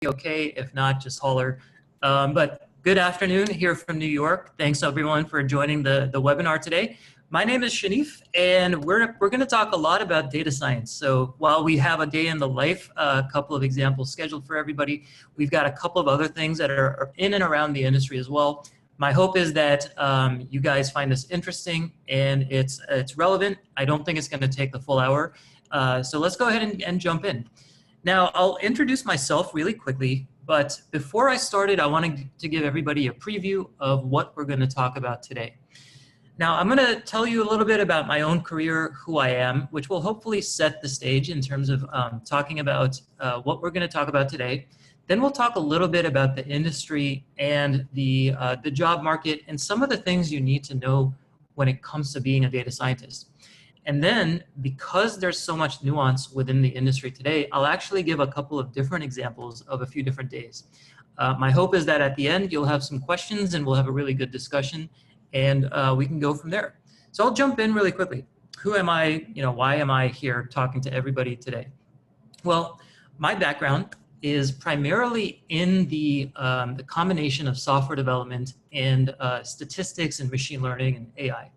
okay. If not, just holler. But good afternoon here from New York. Thanks everyone for joining the webinar today. My name is Shanif, and we're going to talk a lot about data science. So while we have a day in the life, a couple of examples scheduled for everybody, we've got a couple of other things that are in and around the industry as well. My hope is that you guys find this interesting and it's relevant. I don't think it's going to take the full hour. So let's go ahead and jump in. Now, I'll introduce myself really quickly, but before I started, I wanted to give everybody a preview of what we're going to talk about today. Now, I'm going to tell you a little bit about my own career, who I am, which will hopefully set the stage in terms of talking about what we're going to talk about today. Then we'll talk a little bit about the industry and the job market and some of the things you need to know when it comes to being a data scientist. And then, because there's so much nuance within the industry today, I'll actually give a couple of different examples of a few different days. My hope is that at the end, you'll have some questions and we'll have a really good discussion, and we can go from there. So I'll jump in really quickly. Who am I? Why am I here talking to everybody today? Well, my background is primarily in the combination of software development and statistics and machine learning and AI.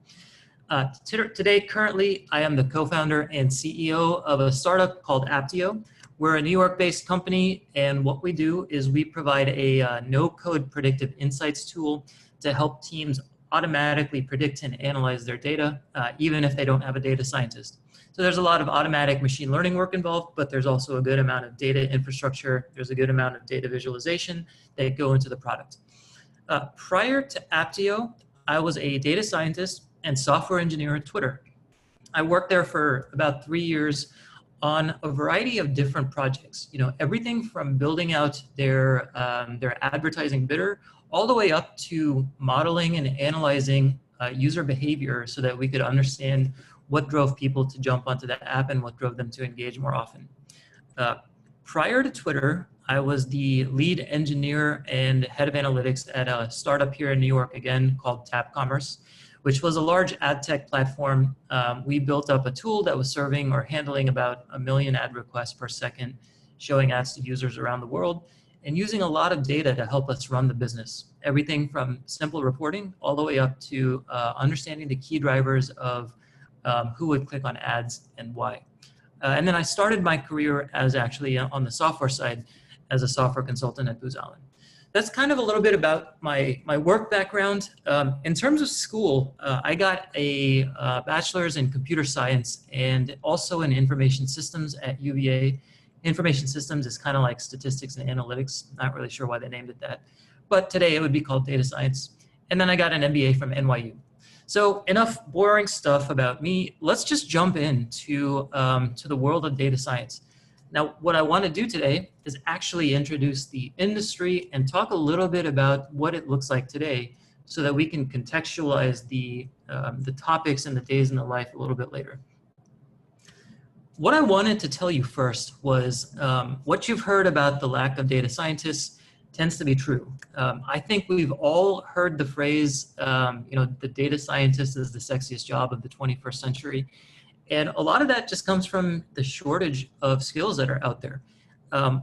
Today, currently, I am the co-founder and CEO of a startup called Aptio. We're a New York-based company, and what we do is we provide a no-code predictive insights tool to help teams automatically predict and analyze their data, even if they don't have a data scientist. So there's a lot of automatic machine learning work involved, but there's also a good amount of data infrastructure. There's a good amount of data visualization that go into the product. Prior to Aptio, I was a data scientist and software engineer at Twitter. I worked there for about 3 years on a variety of different projects. Everything from building out their advertising bidder all the way up to modeling and analyzing user behavior so that we could understand what drove people to jump onto the app and what drove them to engage more often. Prior to Twitter, I was the lead engineer and head of analytics at a startup here in New York, again, called Tap Commerce, which was a large ad tech platform. We built up a tool that was serving or handling about 1 million ad requests per second, showing ads to users around the world, and using a lot of data to help us run the business. Everything from simple reporting all the way up to understanding the key drivers of who would click on ads and why. And then I started my career as actually on the software side as a software consultant at Booz Allen. That's kind of a little bit about my work background. In terms of school, I got a bachelor's in computer science and also in information systems at UVA. Information systems is kind of like statistics and analytics. Not really sure why they named it that. But today it would be called data science. And then I got an MBA from NYU. So enough boring stuff about me. Let's just jump into to the world of data science. Now, what I want to do today is actually introduce the industry and talk a little bit about what it looks like today so that we can contextualize the topics and the days in the life a little bit later. What I wanted to tell you first was what you've heard about the lack of data scientists tends to be true. I think we've all heard the phrase, the data scientist is the sexiest job of the 21st century. And a lot of that just comes from the shortage of skills that are out there.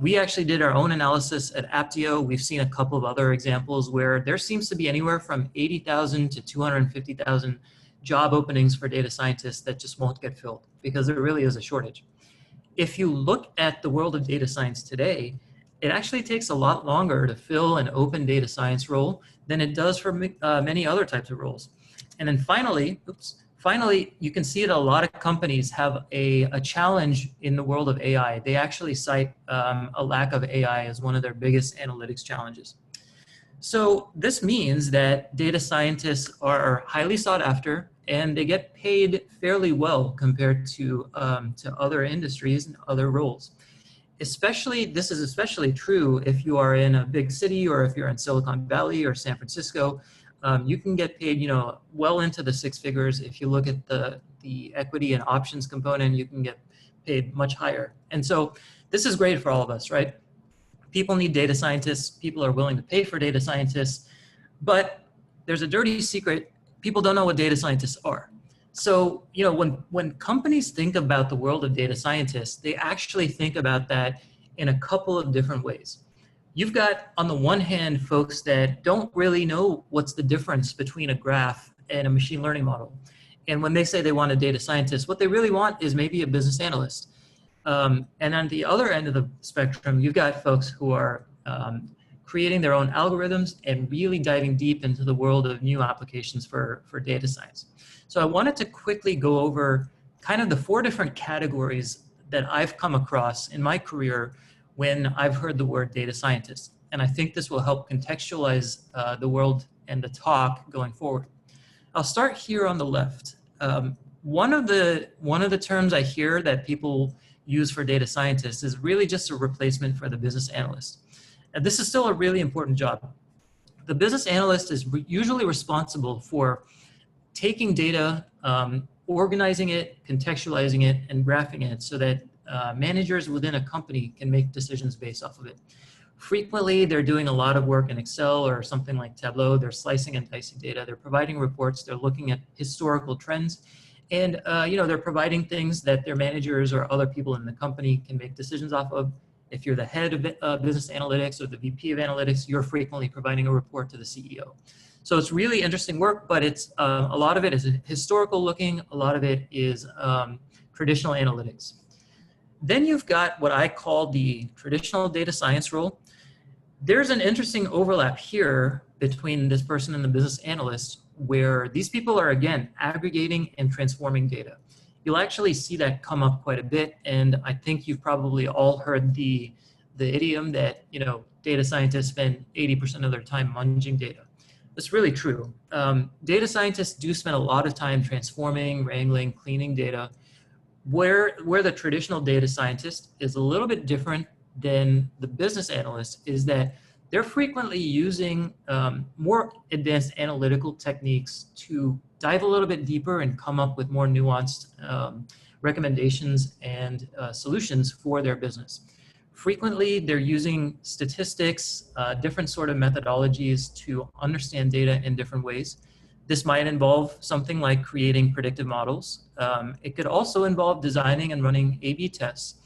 We actually did our own analysis at Aptio. We've seen a couple of other examples where there seems to be anywhere from 80,000 to 250,000 job openings for data scientists that just won't get filled because there really is a shortage. If you look at the world of data science today, it actually takes a lot longer to fill an open data science role than it does for many other types of roles. And then finally, you can see that a lot of companies have a challenge in the world of AI. They actually cite a lack of AI as one of their biggest analytics challenges. So this means that data scientists are highly sought after and they get paid fairly well compared to other industries and other roles. This is especially true if you are in a big city or if you're in Silicon Valley or San Francisco. You can get paid, well into the 6 figures. If you look at the equity and options component, you can get paid much higher. And so this is great for all of us, right? People need data scientists. People are willing to pay for data scientists. But there's a dirty secret. People don't know what data scientists are. So, when companies think about the world of data scientists, they actually think about that in a couple of different ways. You've got, on the one hand, folks that don't really know what's the difference between a graph and a machine learning model. And when they say they want a data scientist, what they really want is maybe a business analyst. And on the other end of the spectrum, you've got folks who are creating their own algorithms and really diving deep into the world of new applications for data science. So I wanted to quickly go over kind of the 4 different categories that I've come across in my career when I've heard the word data scientist. And I think this will help contextualize the world and the talk going forward. I'll start here on the left. One of the terms I hear that people use for data scientists is really just a replacement for the business analyst. And this is still a really important job. The business analyst is usually responsible for taking data, organizing it, contextualizing it, and graphing it so that managers within a company can make decisions based off of it. Frequently, they're doing a lot of work in Excel or something like Tableau. They're slicing and dicing data. They're providing reports. They're looking at historical trends. And they're providing things that their managers or other people in the company can make decisions off of. If you're the head of business analytics or the VP of analytics, you're frequently providing a report to the CEO. So it's really interesting work, but it's a lot of it is historical looking. A lot of it is traditional analytics. Then you've got what I call the traditional data science role. There's an interesting overlap here between this person and the business analyst, where these people are, again, aggregating and transforming data. You'll actually see that come up quite a bit, and I think you've probably all heard the idiom that, data scientists spend 80% of their time munging data. That's really true. Data scientists do spend a lot of time transforming, wrangling, cleaning data. Where the traditional data scientist is a little bit different than the business analyst is that they're frequently using more advanced analytical techniques to dive a little bit deeper and come up with more nuanced recommendations and solutions for their business. Frequently, they're using statistics, different sort of methodologies to understand data in different ways. This might involve something like creating predictive models. It could also involve designing and running A/B tests,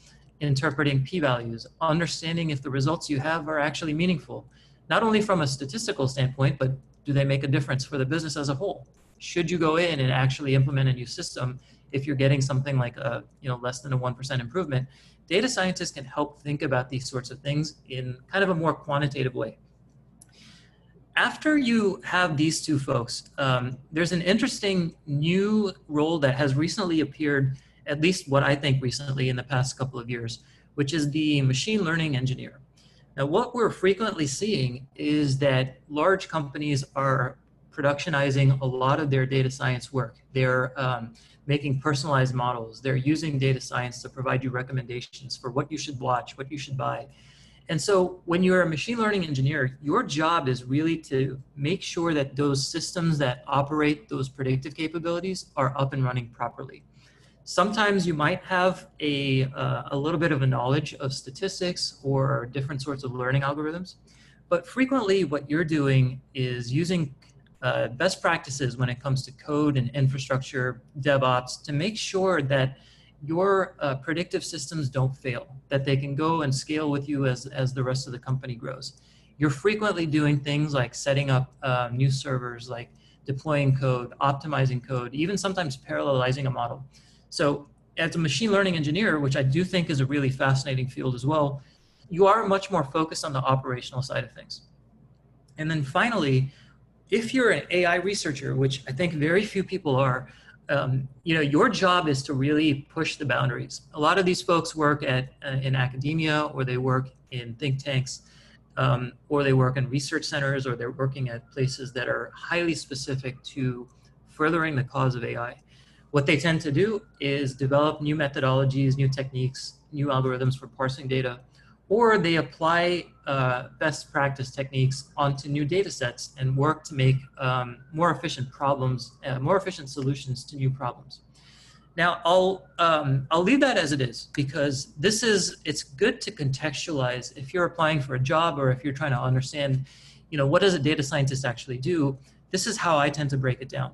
interpreting p-values, understanding if the results you have are actually meaningful, not only from a statistical standpoint, but do they make a difference for the business as a whole? Should you go in and actually implement a new system if you're getting something like a less than a 1% improvement? Data scientists can help think about these sorts of things in kind of a more quantitative way. After you have these two folks, there's an interesting new role that has recently appeared, at least what I think recently in the past couple of years, which is the machine learning engineer. Now, what we're frequently seeing is that large companies are productionizing a lot of their data science work. They're making personalized models. They're using data science to provide you recommendations for what you should watch, what you should buy. And so when you're a machine learning engineer, your job is really to make sure that those systems that operate those predictive capabilities are up and running properly. Sometimes you might have a little bit of a knowledge of statistics or different sorts of learning algorithms, but frequently what you're doing is using best practices when it comes to code and infrastructure, DevOps, to make sure that your predictive systems don't fail, that they can go and scale with you as the rest of the company grows. You're frequently doing things like setting up new servers, like deploying code, optimizing code, even sometimes parallelizing a model. So as a machine learning engineer, which I do think is a really fascinating field as well, you are much more focused on the operational side of things. And then finally, if you're an AI researcher, which I think very few people are, your job is to really push the boundaries. A lot of these folks work in academia, or they work in think tanks, or they work in research centers, or they're working at places that are highly specific to furthering the cause of AI. What they tend to do is develop new methodologies, new techniques, new algorithms for parsing data, or they apply best practice techniques onto new data sets and work to make more efficient solutions to new problems. Now, I'll leave that as it is, because it's good to contextualize if you're applying for a job or if you're trying to understand, what does a data scientist actually do? This is how I tend to break it down.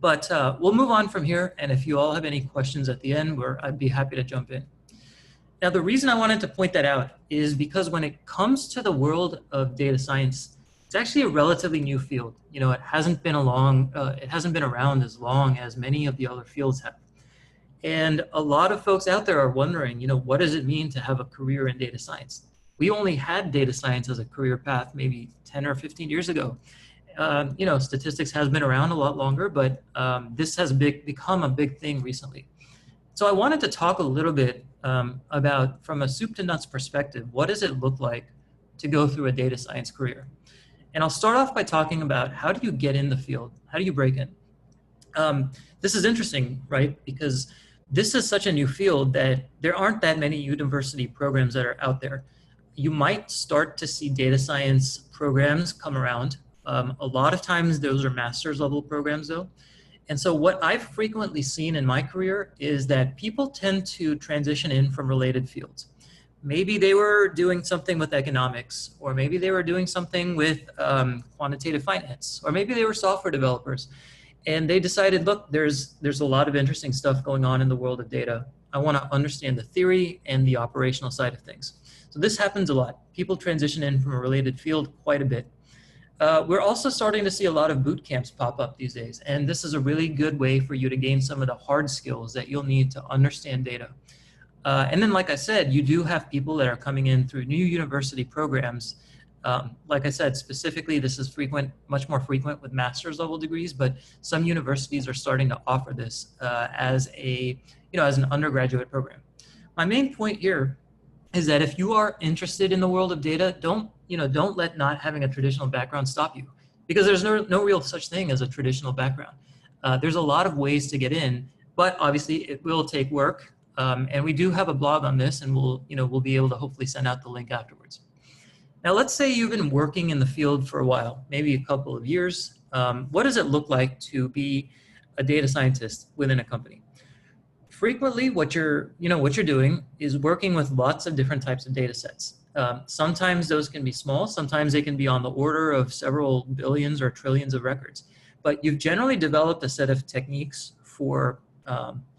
But we'll move on from here, and if you all have any questions at the end, I'd be happy to jump in. Now, the reason I wanted to point that out is because when it comes to the world of data science, it's actually a relatively new field. You know, it hasn't been around as long as many of the other fields have. And a lot of folks out there are wondering, you know, what does it mean to have a career in data science? We only had data science as a career path maybe 10 or 15 years ago. You know, statistics has been around a lot longer, but this has become a big thing recently. So I wanted to talk a little bit about, from a soup to nuts perspective, what does it look like to go through a data science career? And I'll start off by talking about how do you get in the field? How do you break in? This is interesting, right? Because this is such a new field that there aren't that many university programs that are out there. You might start to see data science programs come around. A lot of times those are master's level programs though. And so what I've frequently seen in my career is that people tend to transition in from related fields. Maybe they were doing something with economics, or maybe they were doing something with quantitative finance, or maybe they were software developers. And they decided, look, there's a lot of interesting stuff going on in the world of data. I want to understand the theory and the operational side of things. So this happens a lot. People transition in from a related field quite a bit. We're also starting to see a lot of boot camps pop up these days. And this is a really good way for you to gain some of the hard skills that you'll need to understand data. And then, like I said, you do have people that are coming in through new university programs. Like I said, specifically, this is much more frequent with master's level degrees, but some universities are starting to offer this as an undergraduate program. My main point here is that if you are interested in the world of data, don't let not having a traditional background stop you, because there's no real such thing as a traditional background. There's a lot of ways to get in, but obviously it will take work. And we do have a blog on this, and we'll be able to hopefully send out the link afterwards. Now, let's say you've been working in the field for a while, maybe a couple of years. What does it look like to be a data scientist within a company? Frequently, what you're doing is working with lots of different types of data sets. Sometimes those can be small, sometimes they can be on the order of several billions or trillions of records. But you've generally developed a set of techniques for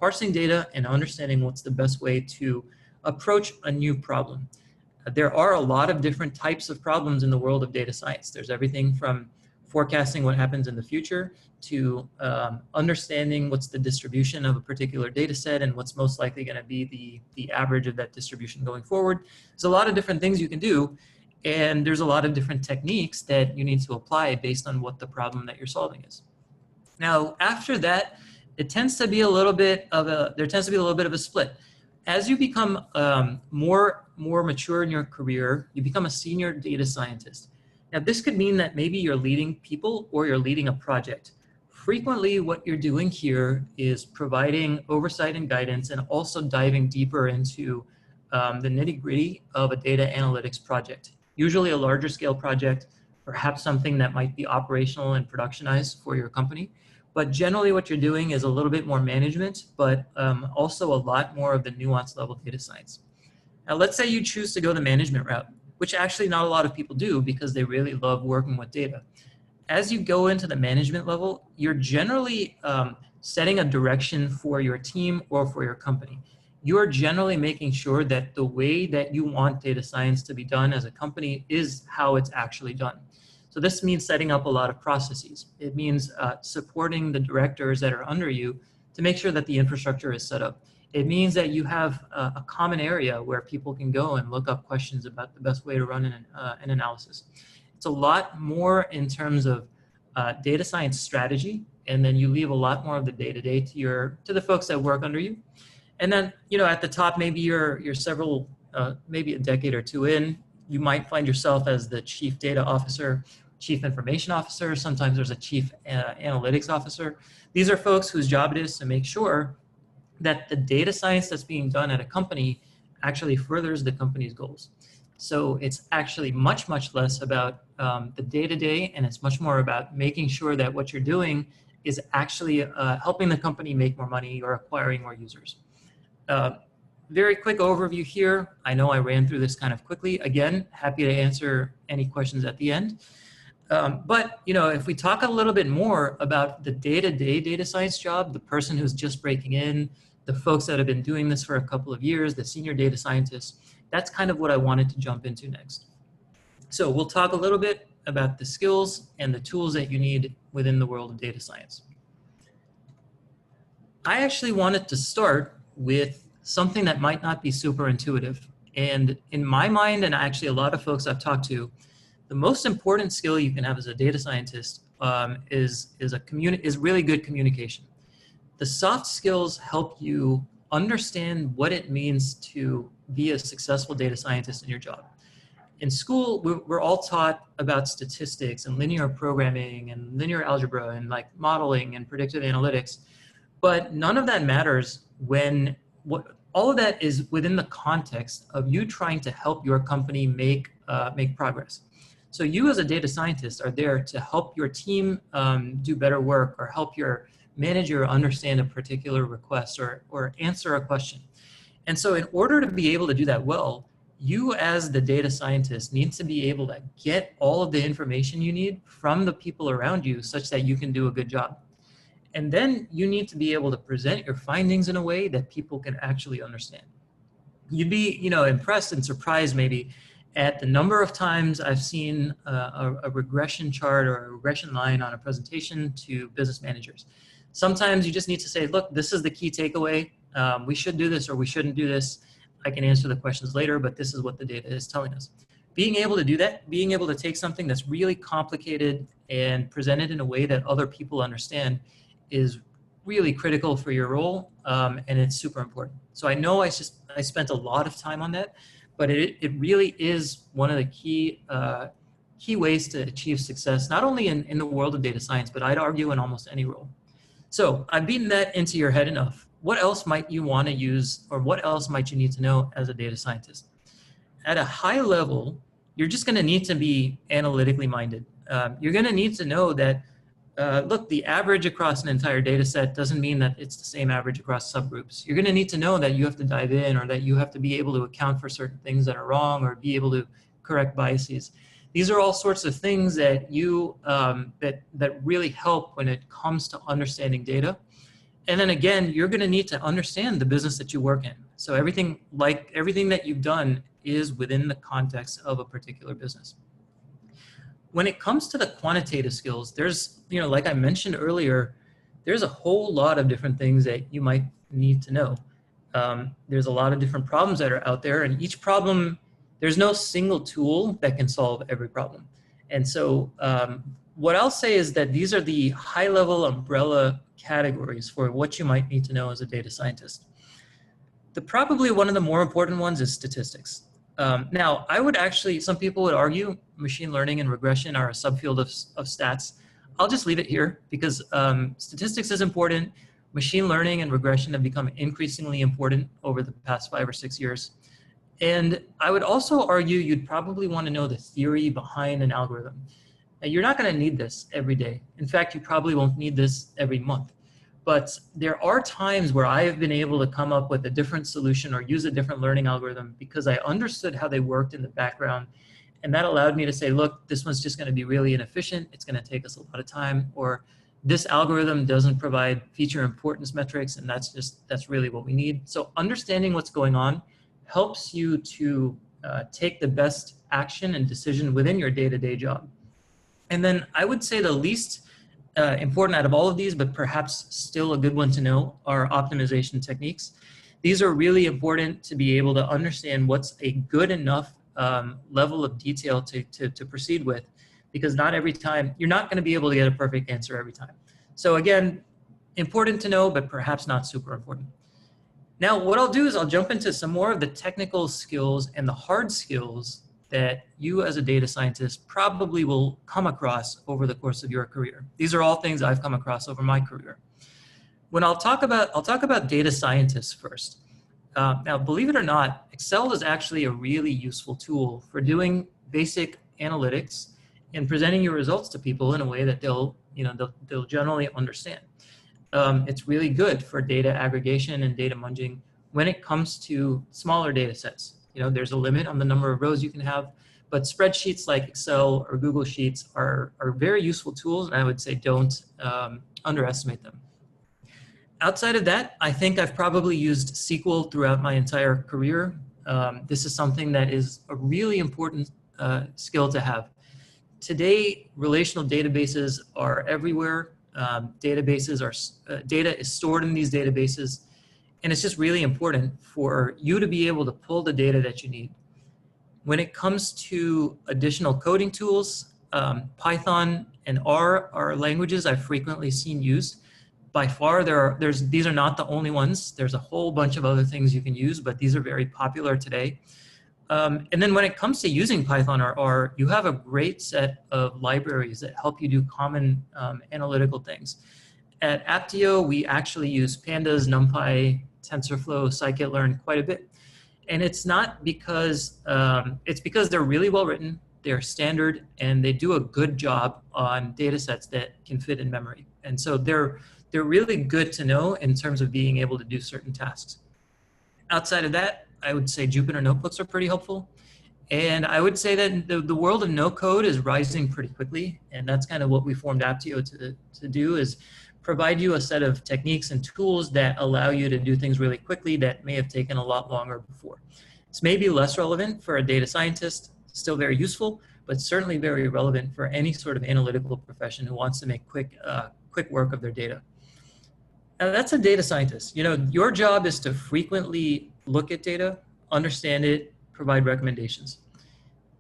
parsing data and understanding what's the best way to approach a new problem. There are a lot of different types of problems in the world of data science. There's everything from forecasting what happens in the future to understanding what's the distribution of a particular data set and what's most likely going to be the average of that distribution going forward. There's a lot of different things you can do, and there's a lot of different techniques that you need to apply based on what the problem that you're solving is. Now, after that, there tends to be a little bit of a split. As you become more mature in your career, you become a senior data scientist. Now, this could mean that maybe you're leading people or you're leading a project. Frequently, what you're doing here is providing oversight and guidance, and also diving deeper into the nitty-gritty of a data analytics project. Usually a larger scale project, perhaps something that might be operational and productionized for your company. But generally what you're doing is a little bit more management, but also a lot more of the nuanced level data science. Now, let's say you choose to go the management route, which actually not a lot of people do because they really love working with data. As you go into the management level, you're generally setting a direction for your team or for your company. You're generally making sure that the way that you want data science to be done as a company is how it's actually done. So this means setting up a lot of processes. It means supporting the directors that are under you to make sure that the infrastructure is set up. It means that you have a common area where people can go and look up questions about the best way to run an analysis. It's a lot more in terms of data science strategy, and then you leave a lot more of the day-to-day to the folks that work under you. And then, at the top, maybe you're several, maybe a decade or two in, you might find yourself as the chief data officer, chief information officer. Sometimes there's a chief analytics officer. These are folks whose job it is to make sure that the data science that's being done at a company actually furthers the company's goals. So it's actually much, much less about the day-to-day, and it's much more about making sure that what you're doing is actually helping the company make more money or acquiring more users. Very quick overview here. I know I ran through this kind of quickly. Again, happy to answer any questions at the end. But if we talk a little bit more about the day-to-day data science job, the person who's just breaking in, the folks that have been doing this for a couple of years, the senior data scientists. That's kind of what I wanted to jump into next. So we'll talk a little bit about the skills and the tools that you need within the world of data science. I actually wanted to start with something that might not be super intuitive. And in my mind, and actually a lot of folks I've talked to, the most important skill you can have as a data scientist is really good communication. The soft skills help you understand what it means to be a successful data scientist in your job. In school, we're all taught about statistics and linear programming and linear algebra and like modeling and predictive analytics, but none of that matters when all of that is within the context of you trying to help your company make progress. So you as a data scientist are there to help your team do better work, or help your manager understand a particular request, or answer a question. And so in order to be able to do that well, you as the data scientist need to be able to get all of the information you need from the people around you such that you can do a good job. And then you need to be able to present your findings in a way that people can actually understand. You'd be, impressed and surprised maybe at the number of times I've seen a regression chart or a regression line on a presentation to business managers. Sometimes you just need to say, look, this is the key takeaway. We should do this or we shouldn't do this. I can answer the questions later, but this is what the data is telling us. Being able to do that, being able to take something that's really complicated and present it in a way that other people understand is really critical for your role, and it's super important. So I know I spent a lot of time on that, but it really is one of the key ways to achieve success, not only in the world of data science, but I'd argue in almost any role. So I've beaten that into your head enough. What else might you want to use, or what else might you need to know as a data scientist? At a high level, you're just going to need to be analytically minded. You're going to need to know that, look, the average across an entire data set doesn't mean that it's the same average across subgroups. You're going to need to know that you have to dive in, or that you have to be able to account for certain things that are wrong, or be able to correct biases. These are all sorts of things that that really help when it comes to understanding data. And then again, you're going to need to understand the business that you work in. So everything that you've done is within the context of a particular business. When it comes to the quantitative skills, there's, like I mentioned earlier, there's a whole lot of different things that you might need to know. There's a lot of different problems that are out there, and each problem, there's no single tool that can solve every problem. And so what I'll say is that these are the high-level umbrella categories for what you might need to know as a data scientist. Probably one of the more important ones is statistics. Now, some people would argue machine learning and regression are a subfield of stats. I'll just leave it here because statistics is important. Machine learning and regression have become increasingly important over the past 5 or 6 years. And I would also argue you'd probably want to know the theory behind an algorithm. Now, you're not going to need this every day. In fact, you probably won't need this every month. But there are times where I have been able to come up with a different solution or use a different learning algorithm because I understood how they worked in the background. And that allowed me to say, look, this one's just going to be really inefficient. It's going to take us a lot of time. Or this algorithm doesn't provide feature importance metrics, and that's really what we need. So understanding what's going on helps you to take the best action and decision within your day-to-day job. And then I would say the least important out of all of these, but perhaps still a good one to know, are optimization techniques. These are really important to be able to understand what's a good enough level of detail to proceed with, because not every time, you're not going to be able to get a perfect answer every time. So again, important to know, but perhaps not super important. Now, what I'll do is I'll jump into some more of the technical skills and the hard skills that you as a data scientist probably will come across over the course of your career. These are all things I've come across over my career. I'll talk about data scientists first. Now, believe it or not, Excel is actually a really useful tool for doing basic analytics and presenting your results to people in a way that they'll generally understand. It's really good for data aggregation and data munging when it comes to smaller data sets. There's a limit on the number of rows you can have, but spreadsheets like Excel or Google Sheets are very useful tools, and I would say don't underestimate them. Outside of that, I think I've probably used SQL throughout my entire career. This is something that is a really important skill to have. Today, relational databases are everywhere. Data is stored in these databases, and it's just really important for you to be able to pull the data that you need. When it comes to additional coding tools, Python and R are languages I've frequently seen used. By far, these are not the only ones. There's a whole bunch of other things you can use, but these are very popular today. And then when it comes to using Python or R, you have a great set of libraries that help you do common analytical things. At Aptio, we actually use Pandas, NumPy, TensorFlow, Scikit-learn quite a bit. And it's not because, it's because they're really well written, they're standard, and they do a good job on data sets that can fit in memory. And so they're really good to know in terms of being able to do certain tasks. Outside of that, I would say Jupyter notebooks are pretty helpful. And I would say that the world of no code is rising pretty quickly. And that's kind of what we formed Aptio to do, is provide you a set of techniques and tools that allow you to do things really quickly that may have taken a lot longer before. It's maybe less relevant for a data scientist, still very useful, but certainly very relevant for any sort of analytical profession who wants to make quick work of their data. Now that's a data scientist. Your job is to frequently look at data, understand it, provide recommendations.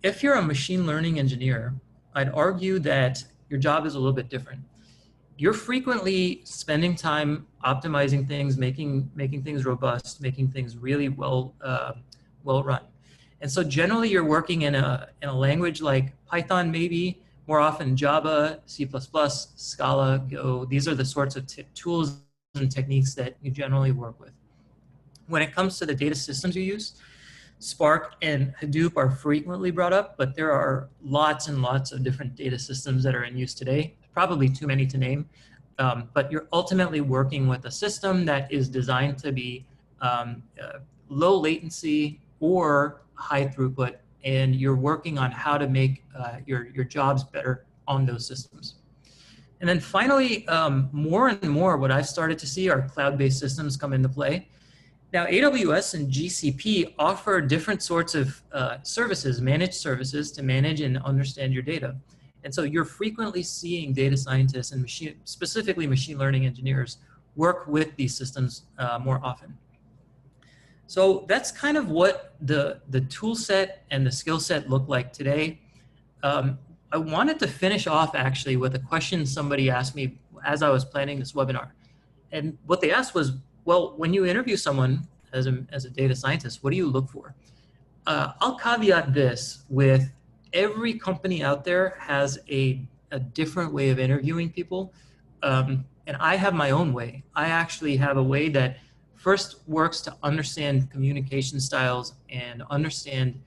If you're a machine learning engineer, I'd argue that your job is a little bit different. You're frequently spending time optimizing things, making things robust, making things really well run. And so generally you're working in a language like Python, maybe more often Java, C++, Scala, Go. These are the sorts of tools and techniques that you generally work with. When it comes to the data systems you use, Spark and Hadoop are frequently brought up, but there are lots and lots of different data systems that are in use today. Probably too many to name, but you're ultimately working with a system that is designed to be low latency or high throughput, and you're working on how to make your jobs better on those systems. And then finally, more and more what I've started to see are cloud-based systems come into play. Now, AWS and GCP offer different sorts of services, managed services, to manage and understand your data. And so you're frequently seeing data scientists and specifically machine learning engineers work with these systems more often. So that's kind of what the tool set and the skill set look like today. I wanted to finish off actually with a question somebody asked me as I was planning this webinar. And what they asked was, well, when you interview someone as a data scientist, what do you look for? I'll caveat this with every company out there has a different way of interviewing people. And I have my own way. I actually have a way that first works to understand communication styles and understand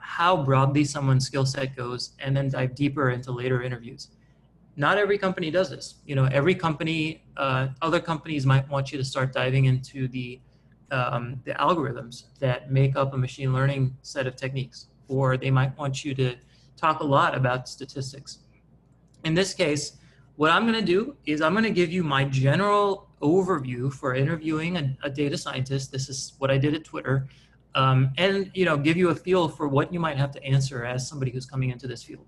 how broadly someone's skill set goes, and then dive deeper into later interviews. Not every company does this. Every company, other companies might want you to start diving into the algorithms that make up a machine learning set of techniques, or they might want you to talk a lot about statistics. In this case, what I'm going to do is I'm going to give you my general overview for interviewing a data scientist. This is what I did at Twitter, and give you a feel for what you might have to answer as somebody who's coming into this field.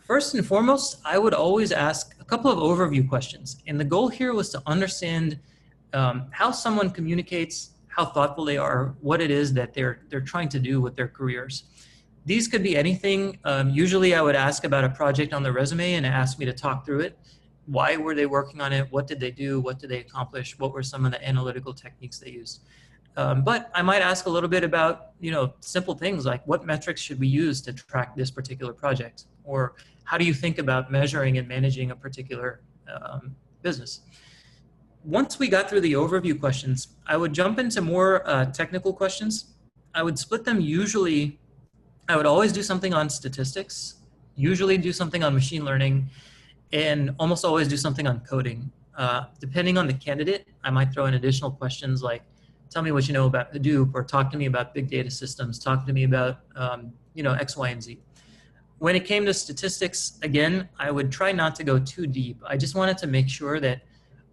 First and foremost, I would always ask a couple of overview questions. And the goal here was to understand how someone communicates, how thoughtful they are, what it is that they're trying to do with their careers. These could be anything. Usually I would ask about a project on the resume and ask me to talk through it. Why were they working on it? What did they do? What did they accomplish? What were some of the analytical techniques they used? But I might ask a little bit about, simple things like what metrics should we use to track this particular project? Or how do you think about measuring and managing a particular business? Once we got through the overview questions, I would jump into more technical questions. I would split them usually. I would always do something on statistics, usually do something on machine learning, and almost always do something on coding. Depending on the candidate, I might throw in additional questions like, tell me what you know about Hadoop, or talk to me about big data systems, talk to me about X, Y, and Z. When it came to statistics, again, I would try not to go too deep. I just wanted to make sure that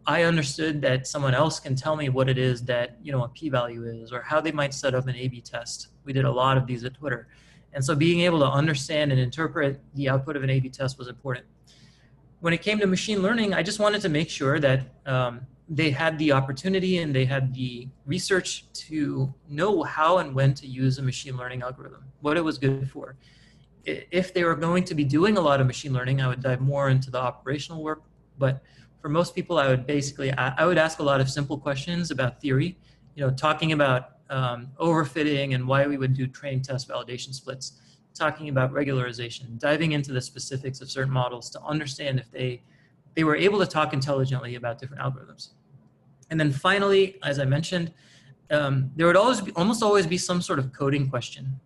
I understood that someone else can tell me what it is that, a p-value is, or how they might set up an A/B test. We did a lot of these at Twitter. And so being able to understand and interpret the output of an A/B test was important. When it came to machine learning, I just wanted to make sure that they had the opportunity and they had the research to know how and when to use a machine learning algorithm, what it was good for. If they were going to be doing a lot of machine learning, I would dive more into the operational work. But for most people, I would ask a lot of simple questions about theory, talking about overfitting and why we would do train test validation splits, talking about regularization, diving into the specifics of certain models to understand if they were able to talk intelligently about different algorithms. And then finally, as I mentioned, there would almost always be some sort of coding question.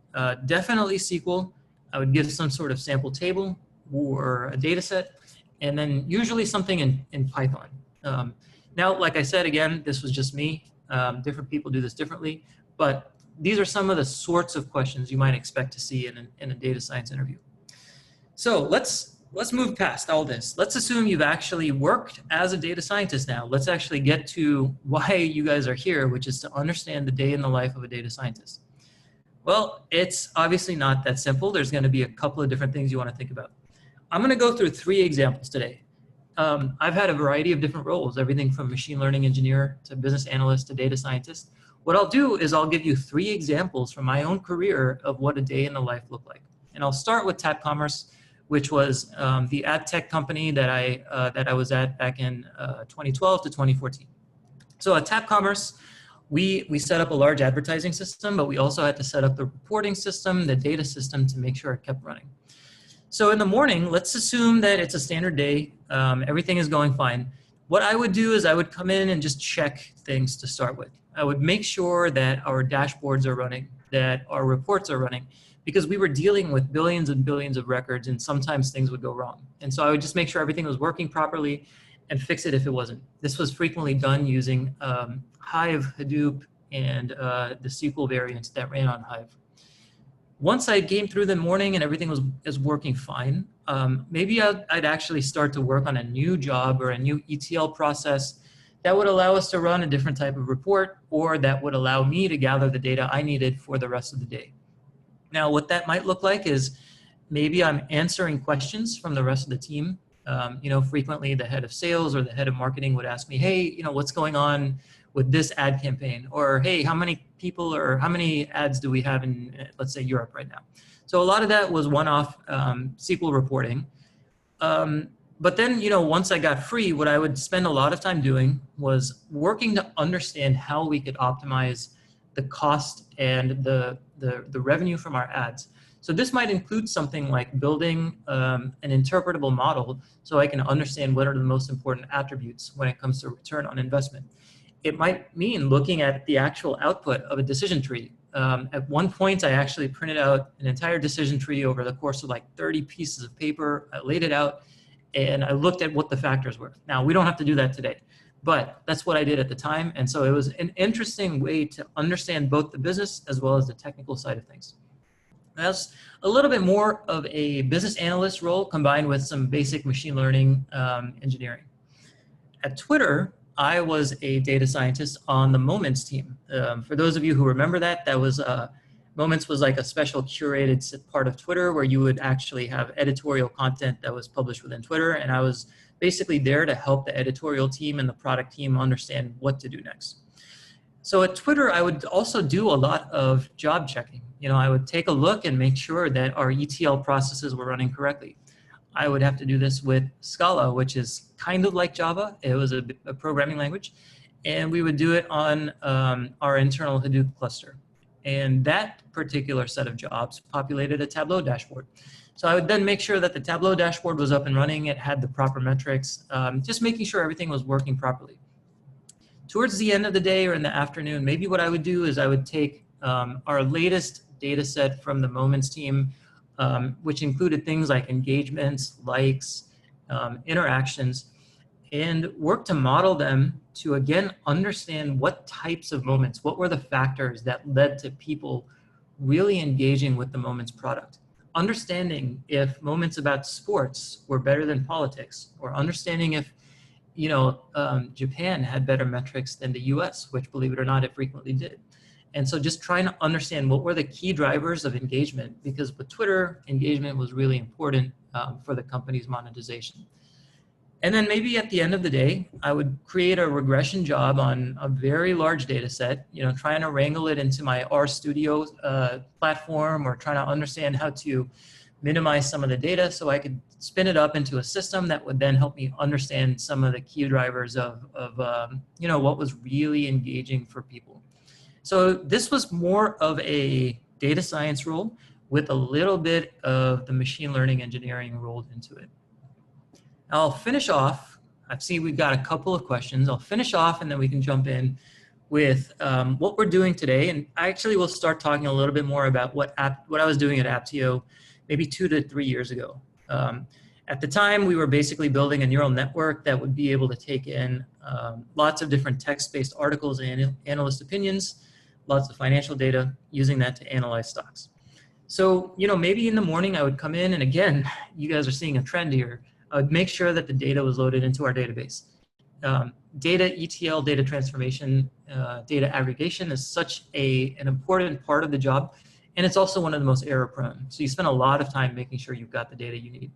Definitely SQL. I would give some sort of sample table or a data set, and then usually something in Python. Now, like I said, again, this was just me. Different people do this differently, but these are some of the sorts of questions you might expect to see in a data science interview. So let's move past all this. Let's assume you've actually worked as a data scientist now. Let's actually get to why you guys are here, which is to understand the day in the life of a data scientist. Well, it's obviously not that simple. There's going to be a couple of different things you want to think about. I'm going to go through 3 examples today. I've had a variety of different roles, everything from machine learning engineer to business analyst to data scientist. What I'll do is I'll give you 3 examples from my own career of what a day in the life looked like. And I'll start with Tap Commerce, which was the ad tech company that I was at back in 2012 to 2014. So at Tap Commerce, we set up a large advertising system, but we also had to set up the reporting system, the data system to make sure it kept running. So in the morning, let's assume that it's a standard day, everything is going fine. What I would do is I would come in and just check things to start with. I would make sure that our dashboards are running, that our reports are running, because we were dealing with billions and billions of records and sometimes things would go wrong. And so I would just make sure everything was working properly and fix it if it wasn't. This was frequently done using Hive, Hadoop, and the SQL variants that ran on Hive. Once I came through the morning and everything was working fine, maybe I'd actually start to work on a new job or a new ETL process that would allow us to run a different type of report, or that would allow me to gather the data I needed for the rest of the day. Now, what that might look like is maybe I'm answering questions from the rest of the team. Frequently the head of sales or the head of marketing would ask me, hey, what's going on with this ad campaign? Or, hey, how many people or how many ads do we have in, let's say, Europe right now? So a lot of that was one-off SQL reporting. But then, once I got free, what I would spend a lot of time doing was working to understand how we could optimize the cost and the revenue from our ads. So this might include something like building an interpretable model so I can understand what are the most important attributes when it comes to return on investment. It might mean looking at the actual output of a decision tree. At one point, I actually printed out an entire decision tree over the course of like 30 pieces of paper. I laid it out and I looked at what the factors were. Now, we don't have to do that today, but that's what I did at the time. And so it was an interesting way to understand both the business as well as the technical side of things. That's a little bit more of a business analyst role combined with some basic machine learning engineering. At Twitter, I was a data scientist on the Moments team. For those of you who remember that was Moments was like a special curated part of Twitter where you would actually have editorial content that was published within Twitter. And I was basically there to help the editorial team and the product team understand what to do next. So at Twitter, I would also do a lot of job checking. I would take a look and make sure that our ETL processes were running correctly. I would have to do this with Scala, which is kind of like Java. It was a programming language. And we would do it on our internal Hadoop cluster. And that particular set of jobs populated a Tableau dashboard. So I would then make sure that the Tableau dashboard was up and running. It had the proper metrics, just making sure everything was working properly. Towards the end of the day or in the afternoon, maybe what I would do is I would take our latest data set from the Moments team, which included things like engagements, likes, interactions, and work to model them to, again, understand what types of moments, what were the factors that led to people really engaging with the Moments product. Understanding if moments about sports were better than politics, or understanding if Japan had better metrics than the US, which, believe it or not, it frequently did. And so just trying to understand what were the key drivers of engagement, because with Twitter, engagement was really important for the company's monetization. And then maybe at the end of the day, I would create a regression job on a very large data set, trying to wrangle it into my RStudio platform, or trying to understand how to minimize some of the data so I could spin it up into a system that would then help me understand some of the key drivers of what was really engaging for people. So this was more of a data science role with a little bit of the machine learning engineering rolled into it. I'll finish off. I see we've got a couple of questions. I'll finish off and then we can jump in with what we're doing today. And I actually will start talking a little bit more about what I was doing at Aptio maybe 2 to 3 years ago. At the time, we were basically building a neural network that would be able to take in lots of different text-based articles and analyst opinions, lots of financial data, using that to analyze stocks. So, maybe in the morning I would come in, and again, you guys are seeing a trend here. I would make sure that the data was loaded into our database. Data ETL, data transformation, data aggregation is such an important part of the job, and it's also one of the most error prone. So you spend a lot of time making sure you've got the data you need.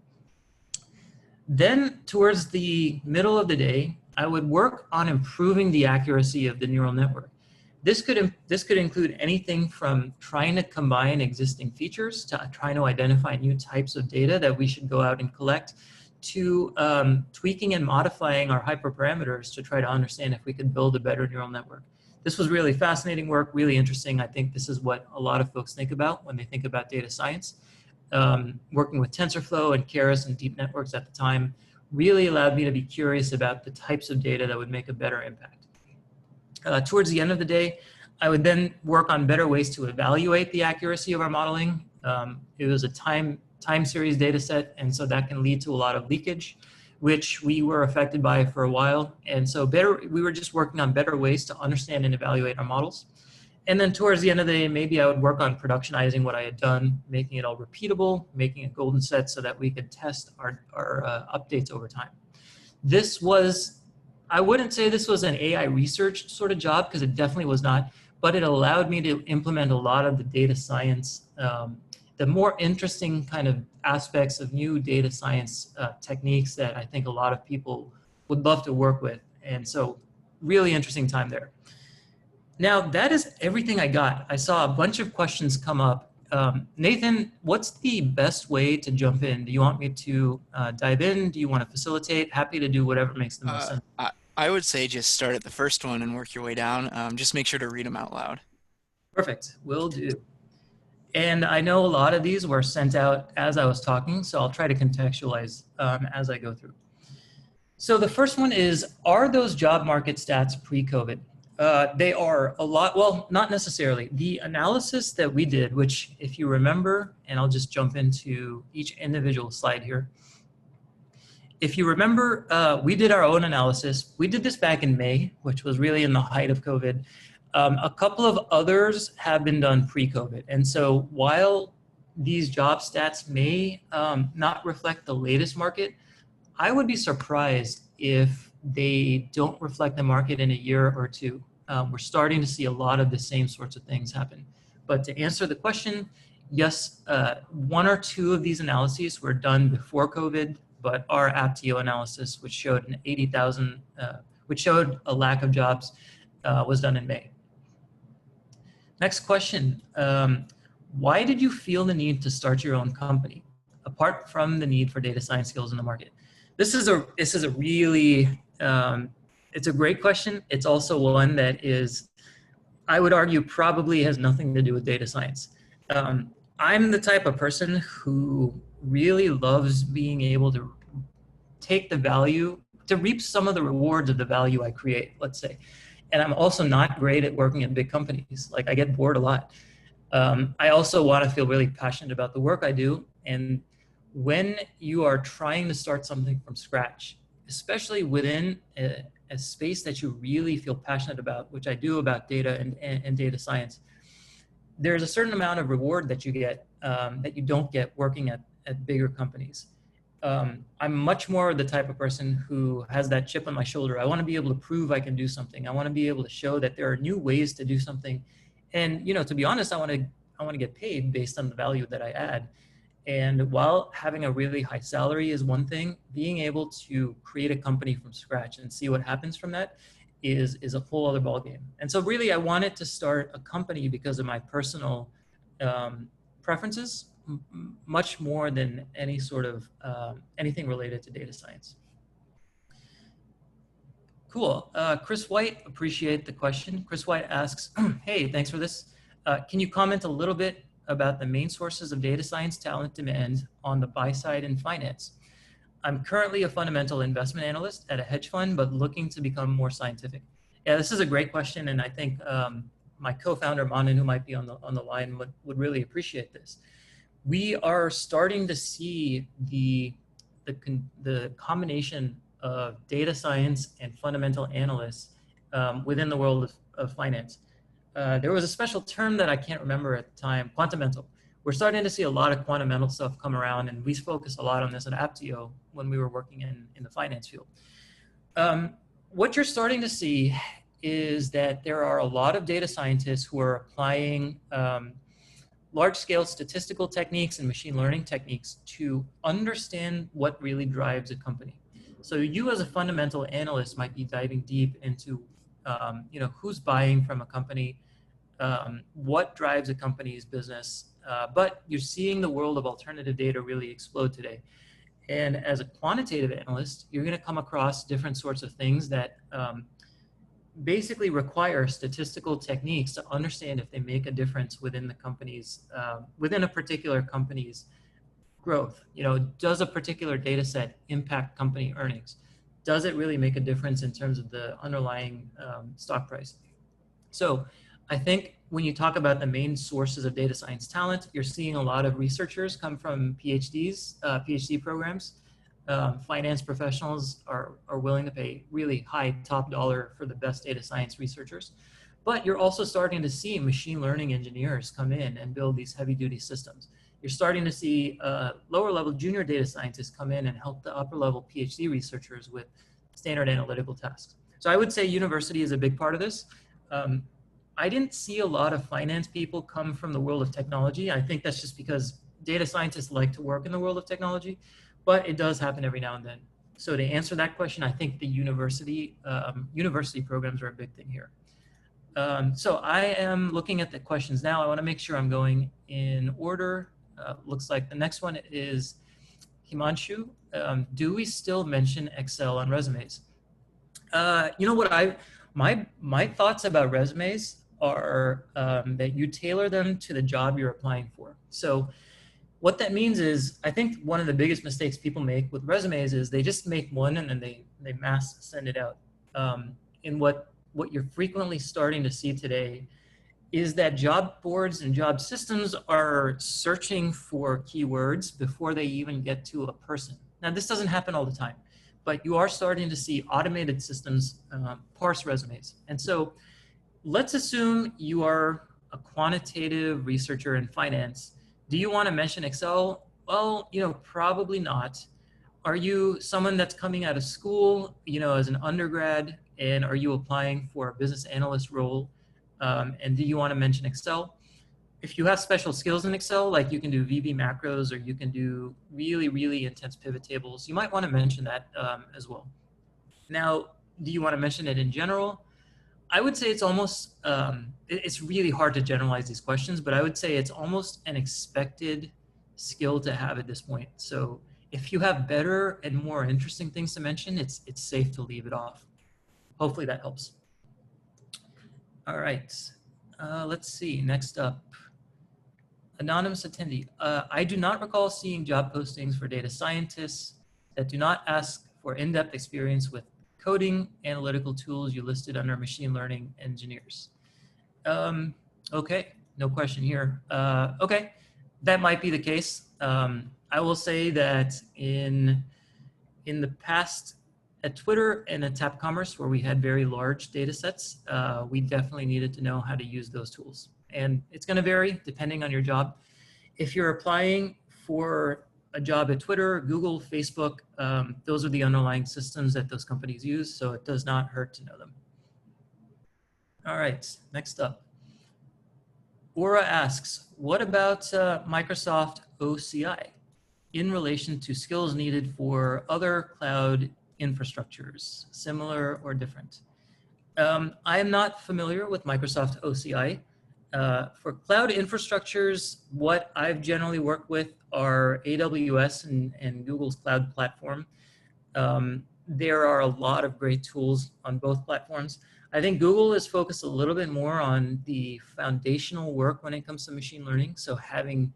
Then towards the middle of the day, I would work on improving the accuracy of the neural network. This could include anything from trying to combine existing features to trying to identify new types of data that we should go out and collect, to tweaking and modifying our hyperparameters to try to understand if we could build a better neural network. This was really fascinating work, really interesting. I think this is what a lot of folks think about when they think about data science. Working with TensorFlow and Keras and deep networks at the time really allowed me to be curious about the types of data that would make a better impact. Towards the end of the day, I would then work on better ways to evaluate the accuracy of our modeling. It was a time series data set, and so that can lead to a lot of leakage, which we were affected by for a while. And so we were just working on better ways to understand and evaluate our models. And then towards the end of the day, maybe I would work on productionizing what I had done, making it all repeatable, making a golden set so that we could test our updates over time. I wouldn't say this was an AI research sort of job, because it definitely was not, but it allowed me to implement a lot of the data science, the more interesting kind of aspects of new data science techniques that I think a lot of people would love to work with. And so really interesting time there. Now, that is everything I got. I saw a bunch of questions come up. Nathan, what's the best way to jump in? Do you want me to dive in? Do you want to facilitate? Happy to do whatever makes the most sense. I would say just start at the first one and work your way down. Just make sure to read them out loud. Perfect, will do. And I know a lot of these were sent out as I was talking, so I'll try to contextualize as I go through. So the first one is, are those job market stats pre-COVID? They are a lot, well, not necessarily. The analysis that we did, which if you remember, and I'll just jump into each individual slide here. If you remember, we did our own analysis. We did this back in May, which was really in the height of COVID. A couple of others have been done pre-COVID. And so while these job stats may not reflect the latest market, I would be surprised if they don't reflect the market in a year or two. We're starting to see a lot of the same sorts of things happen. But to answer the question, yes, 1 or 2 of these analyses were done before COVID, but our Aptio analysis, which showed an 80,000, which showed a lack of jobs, was done in May. Next question. Why did you feel the need to start your own company, apart from the need for data science skills in the market? This is a really, it's a great question. It's also one that is, I would argue, probably has nothing to do with data science. I'm the type of person who really loves being able to take the value, to reap some of the rewards of the value I create, let's say. And I'm also not great at working at big companies. Like, I get bored a lot. I also want to feel really passionate about the work I do. And when you are trying to start something from scratch, especially within a space that you really feel passionate about, which I do about data and data science, there's a certain amount of reward that you get that you don't get working at bigger companies. I'm much more the type of person who has that chip on my shoulder. I want to be able to prove I can do something. I want to be able to show that there are new ways to do something. And, to be honest, I want to get paid based on the value that I add. And while having a really high salary is one thing, being able to create a company from scratch and see what happens from that is a whole other ballgame. And so really I wanted to start a company because of my personal um, preferences, much more than any sort of anything related to data science. Cool. Chris White, appreciate the question. Chris White asks, hey, thanks for this. Can you comment a little bit about the main sources of data science talent demand on the buy side in finance? I'm currently a fundamental investment analyst at a hedge fund, but looking to become more scientific. Yeah, this is a great question, and I think my co-founder Manan, who might be on the line, would really appreciate this. We are starting to see the combination of data science and fundamental analysts within the world of finance. There was a special term that I can't remember at the time, quantamental. We're starting to see a lot of quantamental stuff come around, and we focus a lot on this at Aptio when we were working in the finance field. What you're starting to see is that there are a lot of data scientists who are applying large-scale statistical techniques and machine learning techniques to understand what really drives a company. So you as a fundamental analyst might be diving deep into who's buying from a company, what drives a company's business, but you're seeing the world of alternative data really explode today. And as a quantitative analyst, you're going to come across different sorts of things that basically require statistical techniques to understand if they make a difference within the company's, within a particular company's growth. Does a particular data set impact company earnings? Does it really make a difference in terms of the underlying stock price? So I think when you talk about the main sources of data science talent, you're seeing a lot of researchers come from PhDs, PhD programs. Finance professionals are willing to pay really high top dollar for the best data science researchers. But you're also starting to see machine learning engineers come in and build these heavy duty systems. You're starting to see lower level junior data scientists come in and help the upper level PhD researchers with standard analytical tasks. So I would say university is a big part of this. I didn't see a lot of finance people come from the world of technology. I think that's just because data scientists like to work in the world of technology, but it does happen every now and then. So to answer that question, I think the university programs are a big thing here. So I am looking at the questions now. I want to make sure I'm going in order. Looks like the next one is Himanshu. Do we still mention Excel on resumes? You know what, my thoughts about resumes are that you tailor them to the job you're applying for. So what that means is, I think one of the biggest mistakes people make with resumes is they just make one and then they mass send it out. And what you're frequently starting to see today is that job boards and job systems are searching for keywords before they even get to a person. Now, this doesn't happen all the time, but you are starting to see automated systems parse resumes. And so let's assume you are a quantitative researcher in finance. Do you want to mention Excel? Well, probably not. Are you someone that's coming out of school, as an undergrad, and are you applying for a business analyst role? And do you want to mention Excel? If you have special skills in Excel, like you can do VB macros or you can do really, really intense pivot tables, you might want to mention that as well. Now, do you want to mention it in general? I would say it's almost, it's really hard to generalize these questions, but I would say it's almost an expected skill to have at this point. So if you have better and more interesting things to mention, it's safe to leave it off. Hopefully that helps. All right, let's see, next up. Anonymous attendee. I do not recall seeing job postings for data scientists that do not ask for in-depth experience with coding analytical tools you listed under machine learning engineers. Okay, no question here. Okay, that might be the case. I will say that in the past at Twitter and at Tap Commerce, where we had very large data sets, we definitely needed to know how to use those tools. And it's going to vary depending on your job. If you're applying for a job at Twitter, Google, Facebook. Those are the underlying systems that those companies use, so it does not hurt to know them. All right, next up. Aura asks, what about Microsoft OCI in relation to skills needed for other cloud infrastructures, similar or different? I am not familiar with Microsoft OCI. For cloud infrastructures, what I've generally worked with are AWS and Google's cloud platform. There are a lot of great tools on both platforms. I think Google is focused a little bit more on the foundational work when it comes to machine learning. So having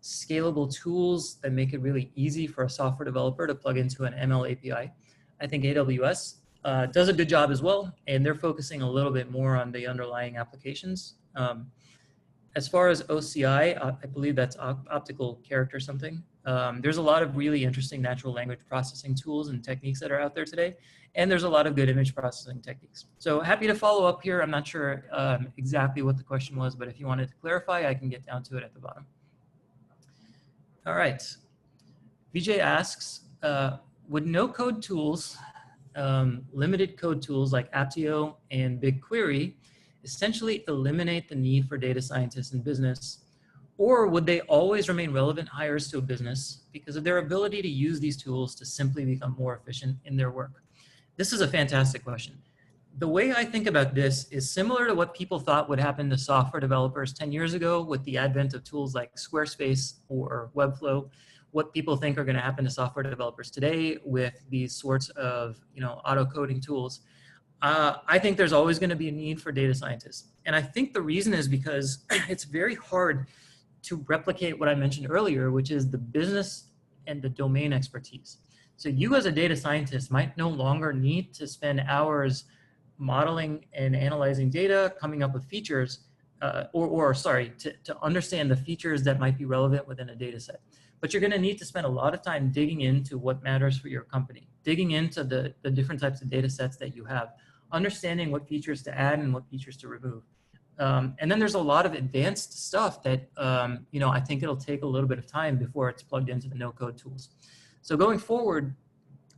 scalable tools that make it really easy for a software developer to plug into an ML API. I think AWS does a good job as well, and they're focusing a little bit more on the underlying applications. As far as OCI, I believe that's optical character something. There's a lot of really interesting natural language processing tools and techniques that are out there today, and there's a lot of good image processing techniques. So happy to follow up here. I'm not sure exactly what the question was, but if you wanted to clarify, I can get down to it at the bottom. All right. Vijay asks, would no-code tools, limited code tools like Aptio and BigQuery essentially eliminate the need for data scientists in business, or would they always remain relevant hires to a business because of their ability to use these tools to simply become more efficient in their work? This is a fantastic question. The way I think about this is similar to what people thought would happen to software developers 10 years ago with the advent of tools like Squarespace or Webflow. What people think are going to happen to software developers today with these sorts of, auto coding tools. I think there's always going to be a need for data scientists. And I think the reason is because it's very hard to replicate what I mentioned earlier, which is the business and the domain expertise. So you as a data scientist might no longer need to spend hours modeling and analyzing data, coming up with features, to understand the features that might be relevant within a data set. But you're going to need to spend a lot of time digging into what matters for your company, digging into the different types of data sets that you have, understanding what features to add and what features to remove. And then there's a lot of advanced stuff that, I think it'll take a little bit of time before it's plugged into the no-code tools. So going forward,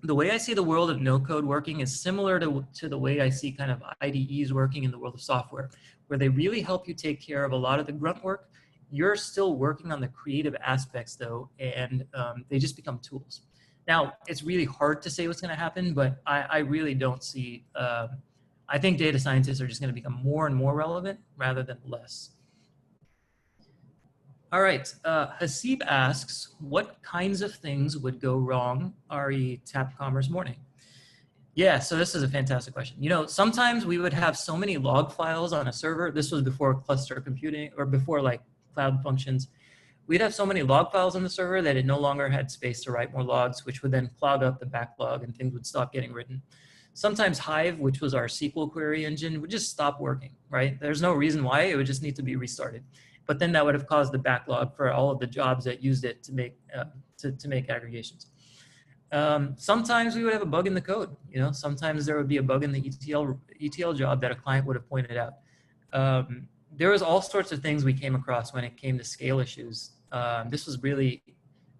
the way I see the world of no-code working is similar to the way I see kind of IDEs working in the world of software, where they really help you take care of a lot of the grunt work. You're still working on the creative aspects though, and they just become tools. Now, it's really hard to say what's going to happen, but I really don't see, I think data scientists are just going to become more and more relevant rather than less. All right, Hasib asks, what kinds of things would go wrong re tap commerce morning? Yeah, so this is a fantastic question. Sometimes we would have so many log files on a server. This was before cluster computing or before like cloud functions. We'd have so many log files on the server that it no longer had space to write more logs, which would then clog up the backlog and things would stop getting written. Sometimes Hive, which was our SQL query engine, would just stop working, right? There's no reason why, it would just need to be restarted. But then that would have caused the backlog for all of the jobs that used it to make, to make aggregations. Sometimes we would have a bug in the code. Sometimes there would be a bug in the ETL job that a client would have pointed out. There was all sorts of things we came across when it came to scale issues. This was probably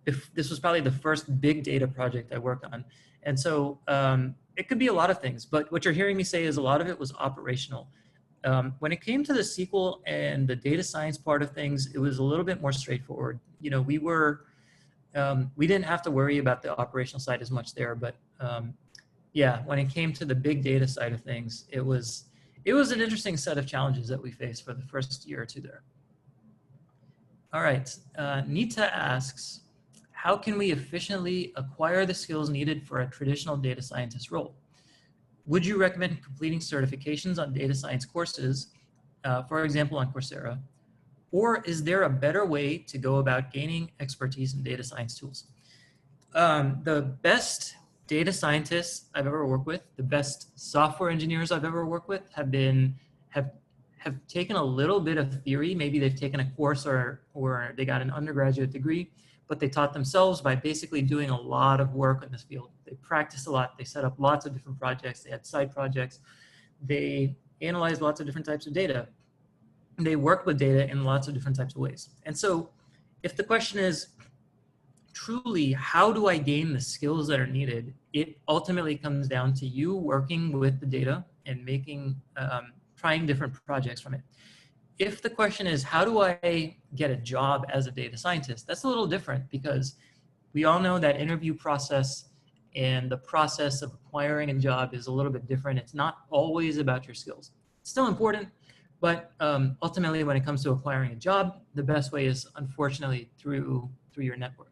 the first big data project I worked on. And so it could be a lot of things, but what you're hearing me say is a lot of it was operational. When it came to the SQL and the data science part of things, it was a little bit more straightforward. We didn't have to worry about the operational side as much there, but yeah, when it came to the big data side of things, it was an interesting set of challenges that we faced for the first year or two there. All right, Nita asks, how can we efficiently acquire the skills needed for a traditional data scientist role? Would you recommend completing certifications on data science courses, for example, on Coursera? Or is there a better way to go about gaining expertise in data science tools? The best data scientists I've ever worked with, the best software engineers I've ever worked with have taken a little bit of theory. Maybe they've taken a course or they got an undergraduate degree, but they taught themselves by basically doing a lot of work in this field. They practiced a lot. They set up lots of different projects. They had side projects. They analyzed lots of different types of data. They work with data in lots of different types of ways. And so if the question is, truly, how do I gain the skills that are needed? It ultimately comes down to you working with the data and trying different projects from it. If the question is, how do I get a job as a data scientist? That's a little different because we all know that interview process and the process of acquiring a job is a little bit different. It's not always about your skills. It's still important, but ultimately when it comes to acquiring a job, the best way is unfortunately through your network.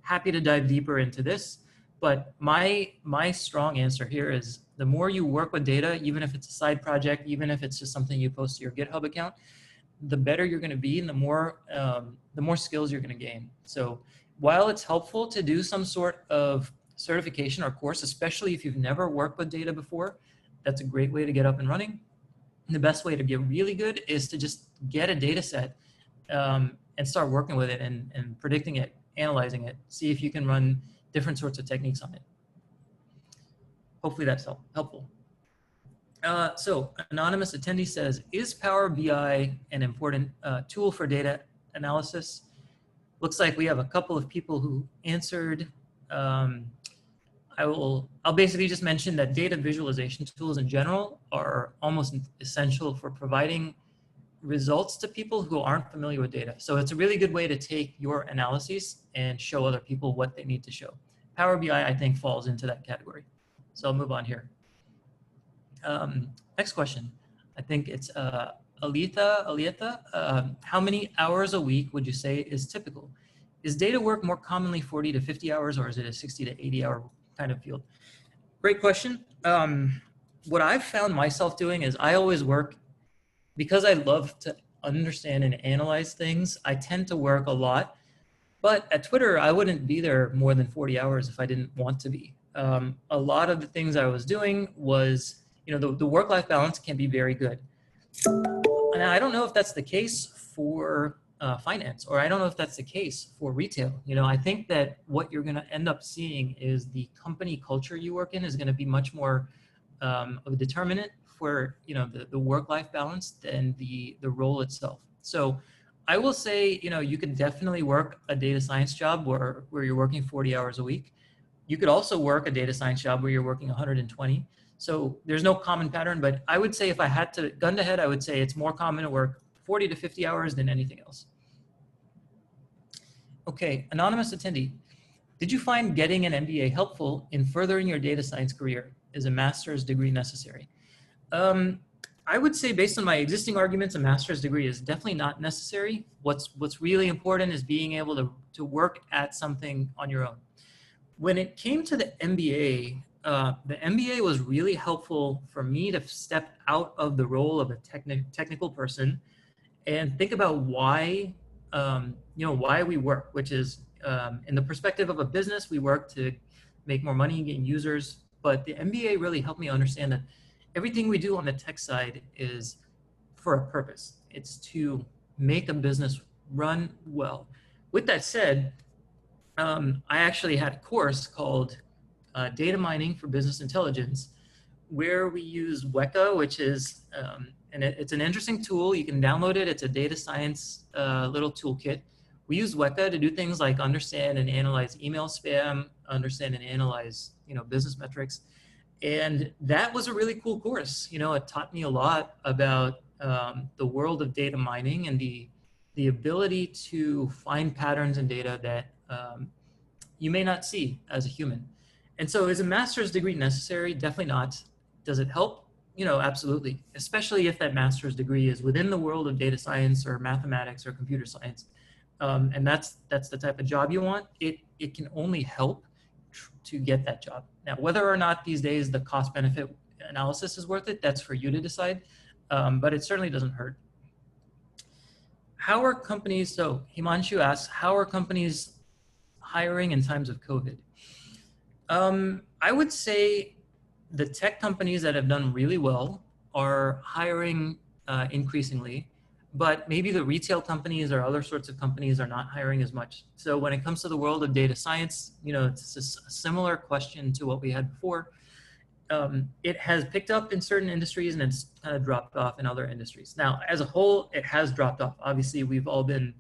Happy to dive deeper into this, but my strong answer here is the more you work with data, even if it's a side project, even if it's just something you post to your GitHub account, the better you're going to be and the more skills you're going to gain. So while it's helpful to do some sort of certification or course, especially if you've never worked with data before, that's a great way to get up and running. And the best way to get really good is to just get a data set and start working with it and predicting it, analyzing it, see if you can run different sorts of techniques on it. Hopefully that's helpful. So anonymous attendee says, is Power BI an important tool for data analysis? Looks like we have a couple of people who answered. I'll basically just mention that data visualization tools in general are almost essential for providing results to people who aren't familiar with data. So it's a really good way to take your analyses and show other people what they need to show. Power BI, I think, falls into that category. So I'll move on here. Next question. I think it's Alieta. How many hours a week would you say is typical? Is data work more commonly 40 to 50 hours, or is it a 60 to 80 hour kind of field? Great question. What I've found myself doing is I always work, because I love to understand and analyze things, I tend to work a lot. But at Twitter, I wouldn't be there more than 40 hours if I didn't want to be. A lot of the things I was doing was, the work-life balance can be very good. And I don't know if that's the case for finance, or I don't know if that's the case for retail. I think that what you're going to end up seeing is the company culture you work in is going to be much more of a determinant for the work-life balance than the role itself. So I will say, you could definitely work a data science job where you're working 40 hours a week. You could also work a data science job where you're working 120. So there's no common pattern, but I would say if I had to gun to head, I would say it's more common to work 40 to 50 hours than anything else. Okay, anonymous attendee. Did you find getting an MBA helpful in furthering your data science career? Is a master's degree necessary? I would say based on my existing arguments, a master's degree is definitely not necessary. What's really important is being able to work at something on your own. When it came to the MBA was really helpful for me to step out of the role of a technical person and think about why, why we work, which is in the perspective of a business, we work to make more money, gain users. But the MBA really helped me understand that everything we do on the tech side is for a purpose. It's to make a business run well. With that said, I actually had a course called Data Mining for Business Intelligence, where we use Weka, which is, and it's an interesting tool. You can download it. It's a data science little toolkit. We use Weka to do things like understand and analyze email spam, understand and analyze, business metrics. And that was a really cool course. It taught me a lot about the world of data mining and the ability to find patterns in data that you may not see as a human. And so is a master's degree necessary? Definitely not. Does it help? Absolutely. Especially if that master's degree is within the world of data science or mathematics or computer science. And that's the type of job you want. It can only help to get that job. Now, whether or not these days the cost benefit analysis is worth it, that's for you to decide. But it certainly doesn't hurt. How are companies, so Himanshu asks, how are companies hiring in times of COVID? I would say the tech companies that have done really well are hiring increasingly, but maybe the retail companies or other sorts of companies are not hiring as much. So when it comes to the world of data science, it's a similar question to what we had before. It has picked up in certain industries and it's kind of dropped off in other industries. Now, as a whole, it has dropped off. Obviously, we've all been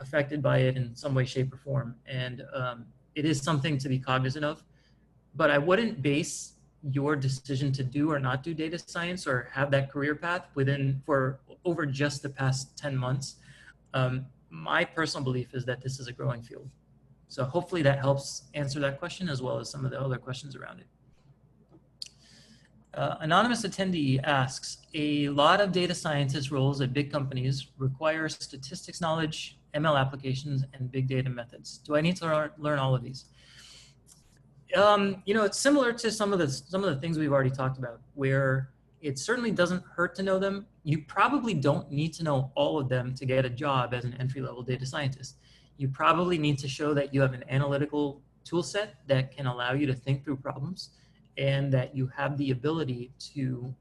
affected by it in some way, shape, or form. And it is something to be cognizant of. But I wouldn't base your decision to do or not do data science or have that career path for over just the past 10 months. My personal belief is that this is a growing field. So hopefully that helps answer that question as well as some of the other questions around it. Anonymous attendee asks, a lot of data scientist roles at big companies require statistics knowledge, ML applications, and big data methods. Do I need to learn all of these? It's similar to some of the things we've already talked about, where it certainly doesn't hurt to know them. You probably don't need to know all of them to get a job as an entry-level data scientist. You probably need to show that you have an analytical tool set that can allow you to think through problems, and that you have the ability to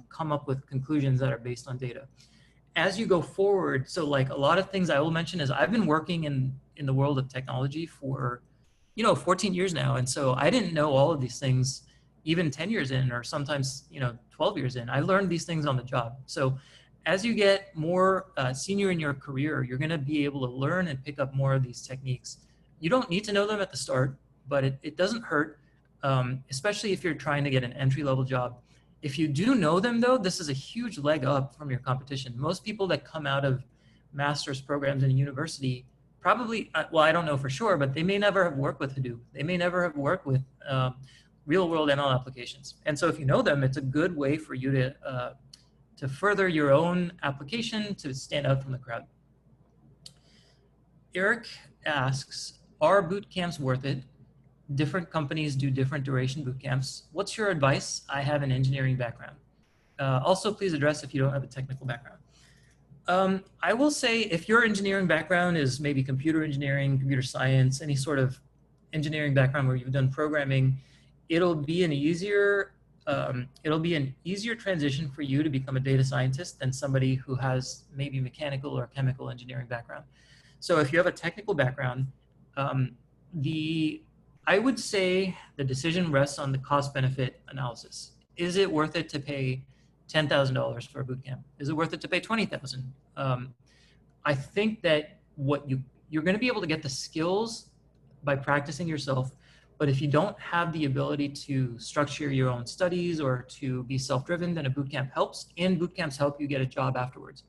come up with conclusions that are based on data. As you go forward, so like a lot of things I will mention is I've been working in the world of technology for 14 years now. And so I didn't know all of these things even 10 years in, or sometimes 12 years in. I learned these things on the job. So as you get more senior in your career, you're going to be able to learn and pick up more of these techniques. You don't need to know them at the start, but it doesn't hurt. Especially if you're trying to get an entry-level job. If you do know them though, this is a huge leg up from your competition. Most people that come out of master's programs in a university probably, well, I don't know for sure, but they may never have worked with Hadoop. They may never have worked with real-world ML applications. And so if you know them, it's a good way for you to further your own application, to stand out from the crowd. Eric asks, are boot camps worth it? Different companies do different duration boot camps. What's your advice? I have an engineering background. Also, please address if you don't have a technical background. I will say if your engineering background is maybe computer engineering, computer science, any sort of engineering background where you've done programming, it'll be an easier transition for you to become a data scientist than somebody who has maybe mechanical or chemical engineering background. So if you have a technical background, I would say the decision rests on the cost-benefit analysis. Is it worth it to pay $10,000 for a bootcamp? Is it worth it to pay $20,000? I think that you're going to be able to get the skills by practicing yourself, but if you don't have the ability to structure your own studies or to be self-driven, then a bootcamp helps, and bootcamps help you get a job afterwards.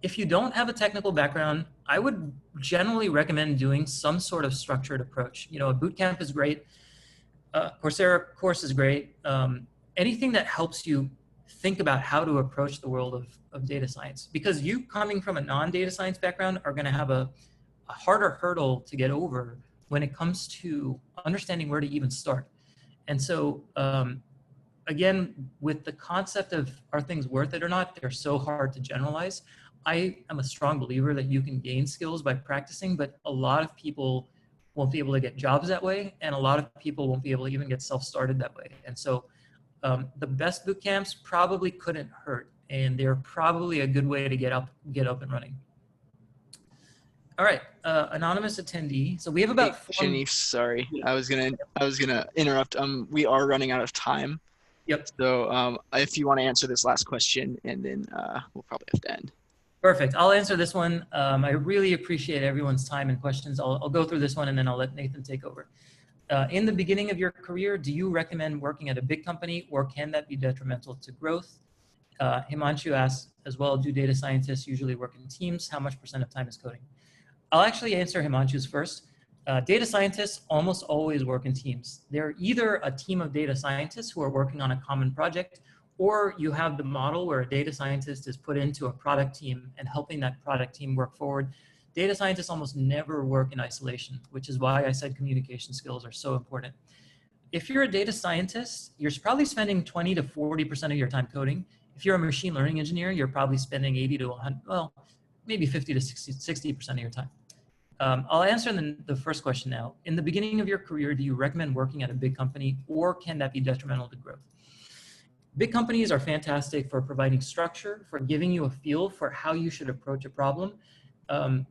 If you don't have a technical background, I would generally recommend doing some sort of structured approach. A bootcamp is great. Coursera course is great. Anything that helps you think about how to approach the world of data science. Because you coming from a non-data science background are going to have a harder hurdle to get over when it comes to understanding where to even start. And so, again, with the concept of are things worth it or not, they're so hard to generalize. I am a strong believer that you can gain skills by practicing, but a lot of people won't be able to get jobs that way, and a lot of people won't be able to even get self-started that way. And so the best boot camps probably couldn't hurt, and they're probably a good way to get up and running. All right, anonymous attendee. So we have about Shanif, sorry, I was gonna interrupt. We are running out of time. Yep. So if you want to answer this last question, and then we'll probably have to end. Perfect. I'll answer this one. I really appreciate everyone's time and questions. I'll go through this one and then I'll let Nathan take over. In the beginning of your career, do you recommend working at a big company, or can that be detrimental to growth? Himanshu asks as well, do data scientists usually work in teams? How much % of time is coding? I'll actually answer Himanshu's first. Data scientists almost always work in teams. They're either a team of data scientists who are working on a common project, or you have the model where a data scientist is put into a product team and helping that product team work forward. Data scientists almost never work in isolation, which is why I said communication skills are so important. If you're a data scientist, you're probably spending 20 to 40% of your time coding. If you're a machine learning engineer, you're probably spending 80 to 100, well, maybe 50 to 60% of your time. I'll answer the first question now. In the beginning of your career, do you recommend working at a big company, or can that be detrimental to growth? Big companies are fantastic for providing structure, for giving you a feel for how you should approach a problem. I've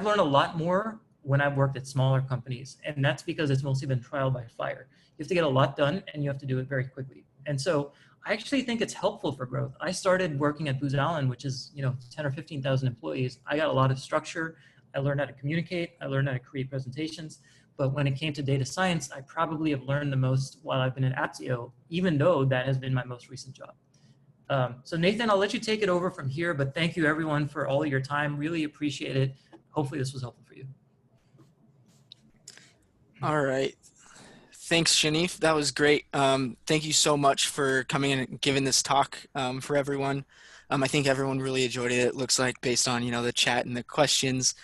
learned a lot more when I've worked at smaller companies, and that's because it's mostly been trial by fire. You have to get a lot done and you have to do it very quickly. And so I actually think it's helpful for growth. I started working at Booz Allen, which is 10 or 15,000 employees. I got a lot of structure. I learned how to communicate. I learned how to create presentations. But when it came to data science, I probably have learned the most while I've been at Apptio, even though that has been my most recent job. So Nathan, I'll let you take it over from here, but thank you everyone for all of your time. Really appreciate it. Hopefully this was helpful for you. All right. Thanks, Shanif. That was great. Thank you so much for coming in and giving this talk for everyone. I think everyone really enjoyed it. It looks like based on, the chat and the questions.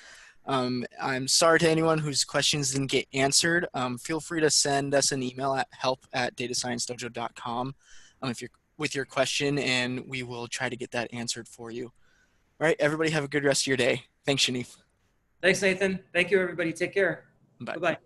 I'm sorry to anyone whose questions didn't get answered. Feel free to send us an email at help@datasciencedojo.com if you're with your question, and we will try to get that answered for you. All right, everybody have a good rest of your day. Thanks, Shanif. Thanks, Nathan. Thank you, everybody. Take care. Bye. Bye-bye.